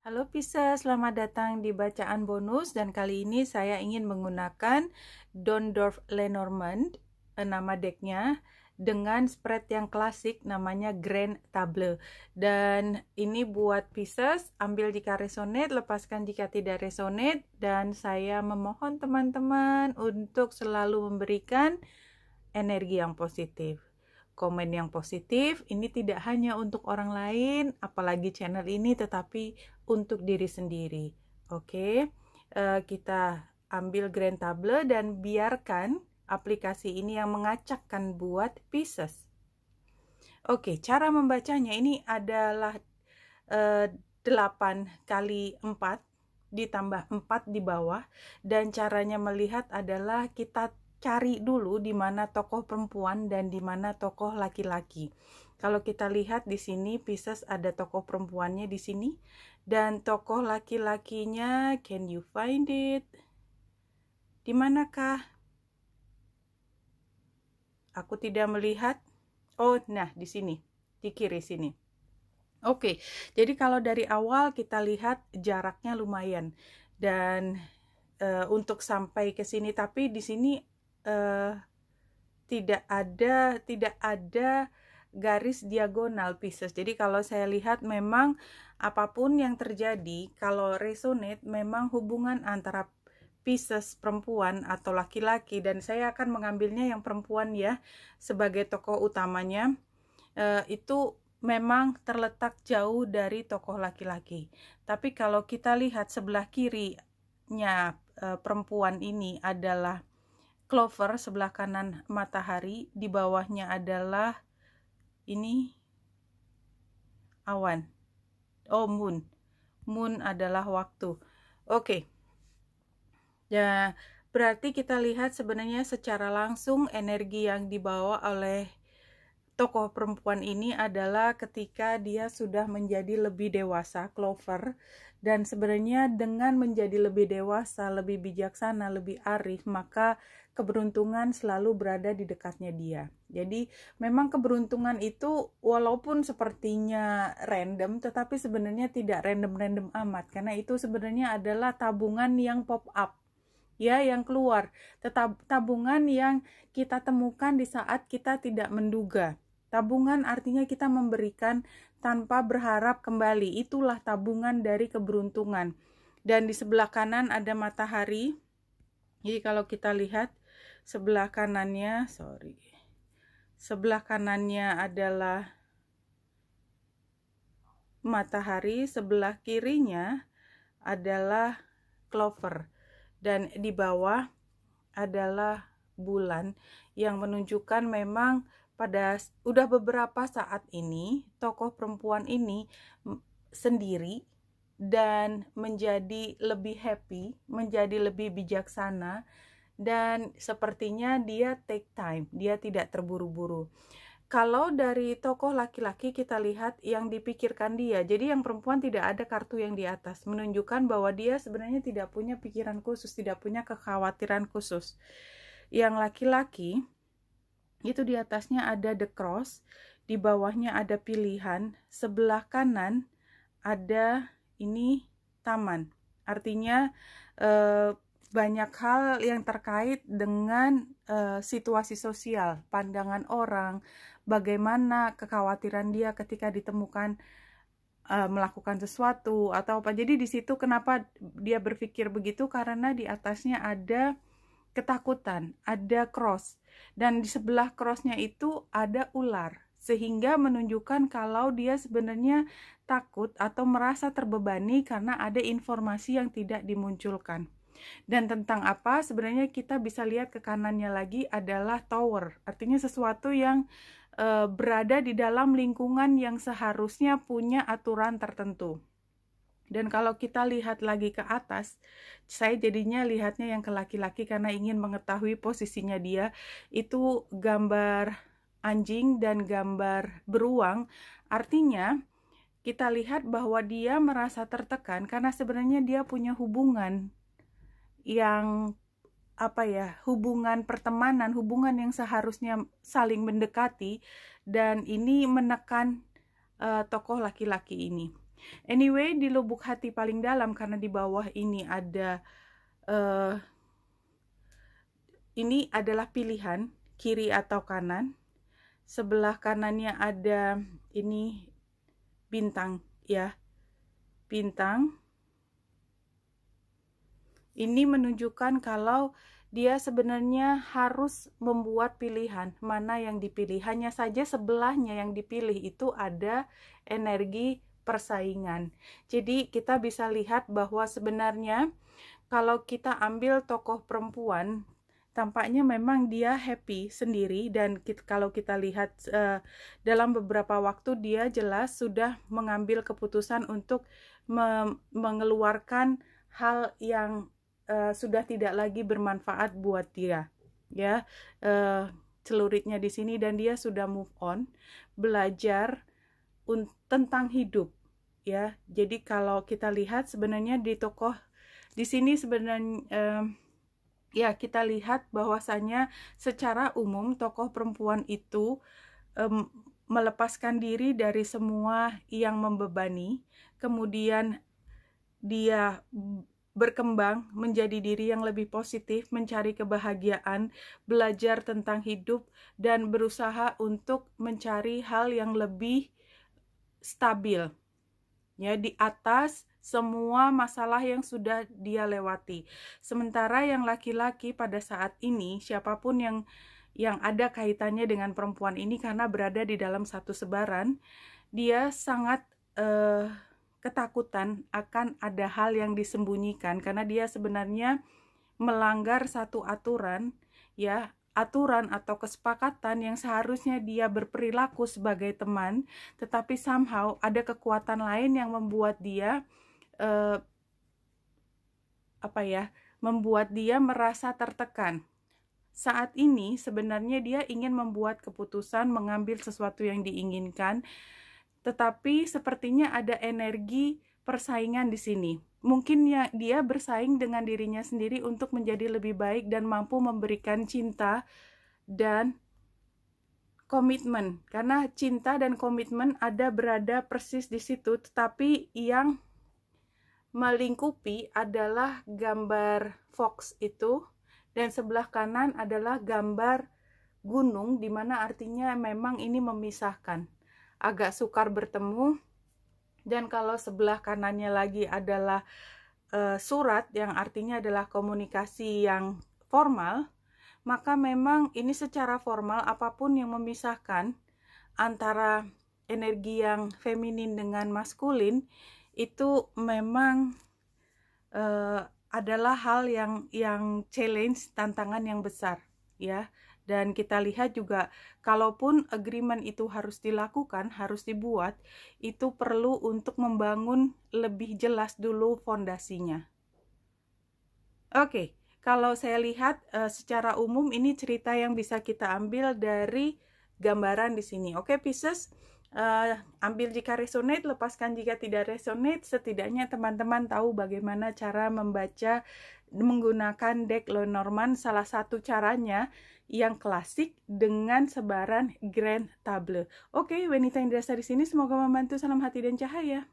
Halo Pisces, selamat datang di bacaan bonus dan kali ini saya ingin menggunakan Dondorf Lenormand, nama decknya, dengan spread yang klasik namanya Grand Table. Dan ini buat Pisces, ambil jika resonate, lepaskan jika tidak resonate, dan saya memohon teman-teman untuk selalu memberikan energi yang positif. Komen yang positif ini tidak hanya untuk orang lain, apalagi channel ini, tetapi untuk diri sendiri. Oke, kita ambil Grand Table dan biarkan aplikasi ini yang mengacakkan buat Pisces. Oke, cara membacanya ini adalah 8 kali 4 ditambah 4 di bawah, dan caranya melihat adalah kita cari dulu di mana tokoh perempuan dan di mana tokoh laki-laki. Kalau kita lihat di sini Pisces ada tokoh perempuannya di sini dan tokoh laki-lakinya, can you find it? Di manakah? Aku tidak melihat. Oh, nah di sini, di kiri sini. Oke, jadi kalau dari awal kita lihat jaraknya lumayan dan untuk sampai ke sini, tapi di sini tidak ada garis diagonal Pisces. Jadi kalau saya lihat memang apapun yang terjadi, kalau resonate memang hubungan antara Pisces perempuan atau laki-laki, dan saya akan mengambilnya yang perempuan ya sebagai tokoh utamanya, itu memang terletak jauh dari tokoh laki-laki. Tapi kalau kita lihat sebelah kirinya perempuan ini adalah Clover, sebelah kanan matahari, di bawahnya adalah ini awan. Oh, moon. Moon adalah waktu. Oke. Ya, berarti kita lihat sebenarnya secara langsung energi yang dibawa oleh tokoh perempuan ini adalah ketika dia sudah menjadi lebih dewasa, Clover, dan sebenarnya dengan menjadi lebih dewasa, lebih bijaksana, lebih arif, maka keberuntungan selalu berada di dekatnya dia. Jadi memang keberuntungan itu walaupun sepertinya random, tetapi sebenarnya tidak random-random amat, karena itu sebenarnya adalah tabungan yang pop up, ya, yang keluar, tabungan yang kita temukan di saat kita tidak menduga. Tabungan artinya kita memberikan tanpa berharap kembali. Itulah tabungan dari keberuntungan. Dan di sebelah kanan ada matahari. Jadi kalau kita lihat sebelah kanannya, sebelah kanannya adalah matahari, sebelah kirinya adalah Clover. Dan di bawah adalah bulan yang menunjukkan memang pada udah beberapa saat ini tokoh perempuan ini sendiri dan menjadi lebih happy, menjadi lebih bijaksana, dan sepertinya dia take time, dia tidak terburu-buru. Kalau dari tokoh laki-laki kita lihat yang dipikirkan dia, jadi yang perempuan tidak ada kartu yang di atas, menunjukkan bahwa dia sebenarnya tidak punya pikiran khusus, tidak punya kekhawatiran khusus. Yang laki-laki itu di atasnya ada the cross, di bawahnya ada pilihan, sebelah kanan ada ini taman. Artinya banyak hal yang terkait dengan situasi sosial, pandangan orang, bagaimana kekhawatiran dia ketika ditemukan melakukan sesuatu atau apa. Jadi di situ kenapa dia berpikir begitu, karena di atasnya ada ketakutan, ada cross, dan di sebelah crossnya itu ada ular, sehingga menunjukkan kalau dia sebenarnya takut atau merasa terbebani karena ada informasi yang tidak dimunculkan. Dan tentang apa sebenarnya kita bisa lihat ke kanannya lagi adalah tower, artinya sesuatu yang berada di dalam lingkungan yang seharusnya punya aturan tertentu. Dan kalau kita lihat lagi ke atas, saya jadinya lihatnya yang ke laki-laki karena ingin mengetahui posisinya dia. Itu gambar anjing dan gambar beruang. Artinya kita lihat bahwa dia merasa tertekan karena sebenarnya dia punya hubungan yang hubungan pertemanan, hubungan yang seharusnya saling mendekati, dan ini menekan tokoh laki-laki ini. Anyway, di lubuk hati paling dalam, karena di bawah ini ada ini adalah pilihan kiri atau kanan. Sebelah kanannya ada ini bintang ya, bintang. Ini menunjukkan kalau dia sebenarnya harus membuat pilihan mana yang dipilih. Hanya saja sebelahnya yang dipilih itu ada energi persaingan. Jadi kita bisa lihat bahwa sebenarnya kalau kita ambil tokoh perempuan, tampaknya memang dia happy sendiri, dan kalau kita lihat dalam beberapa waktu dia jelas sudah mengambil keputusan untuk mengeluarkan hal yang sudah tidak lagi bermanfaat buat dia, ya, celuritnya di sini, dan dia sudah move on, belajar tentang hidup, ya. Jadi kalau kita lihat sebenarnya di tokoh di sini sebenarnya ya, kita lihat bahwasanya secara umum tokoh perempuan itu melepaskan diri dari semua yang membebani, kemudian dia berkembang menjadi diri yang lebih positif, mencari kebahagiaan, belajar tentang hidup, dan berusaha untuk mencari hal yang lebih stabil, ya, di atas semua masalah yang sudah dia lewati. Sementara yang laki-laki pada saat ini, siapapun yang ada kaitannya dengan perempuan ini, karena berada di dalam satu sebaran, dia sangat ketakutan akan ada hal yang disembunyikan, karena dia sebenarnya melanggar satu aturan, ya, aturan atau kesepakatan yang seharusnya dia berperilaku sebagai teman, tetapi somehow ada kekuatan lain yang membuat dia membuat dia merasa tertekan. Saat ini sebenarnya dia ingin membuat keputusan, mengambil sesuatu yang diinginkan, tetapi sepertinya ada energi persaingan di sini. Mungkin ya dia bersaing dengan dirinya sendiri untuk menjadi lebih baik dan mampu memberikan cinta dan komitmen. Karena cinta dan komitmen berada persis di situ, tetapi yang melingkupi adalah gambar fox itu, dan sebelah kanan adalah gambar gunung, di mana artinya memang ini memisahkan, agak sukar bertemu. Dan kalau sebelah kanannya lagi adalah surat, yang artinya adalah komunikasi yang formal, maka memang ini secara formal apapun yang memisahkan antara energi yang feminin dengan maskulin itu memang adalah hal yang challenge, tantangan yang besar, ya. Dan kita lihat juga, kalaupun agreement itu harus dilakukan, harus dibuat, itu perlu untuk membangun lebih jelas dulu fondasinya. Oke, kalau saya lihat secara umum ini cerita yang bisa kita ambil dari gambaran di sini. Oke, Pisces, ambil jika resonate, lepaskan jika tidak resonate. Setidaknya teman-teman tahu bagaimana cara membaca menggunakan deck Lenormand. Salah satu caranya yang klasik dengan sebaran Grand Table. Oke, wanita yang dirasa di sini semoga membantu. Salam hati dan cahaya.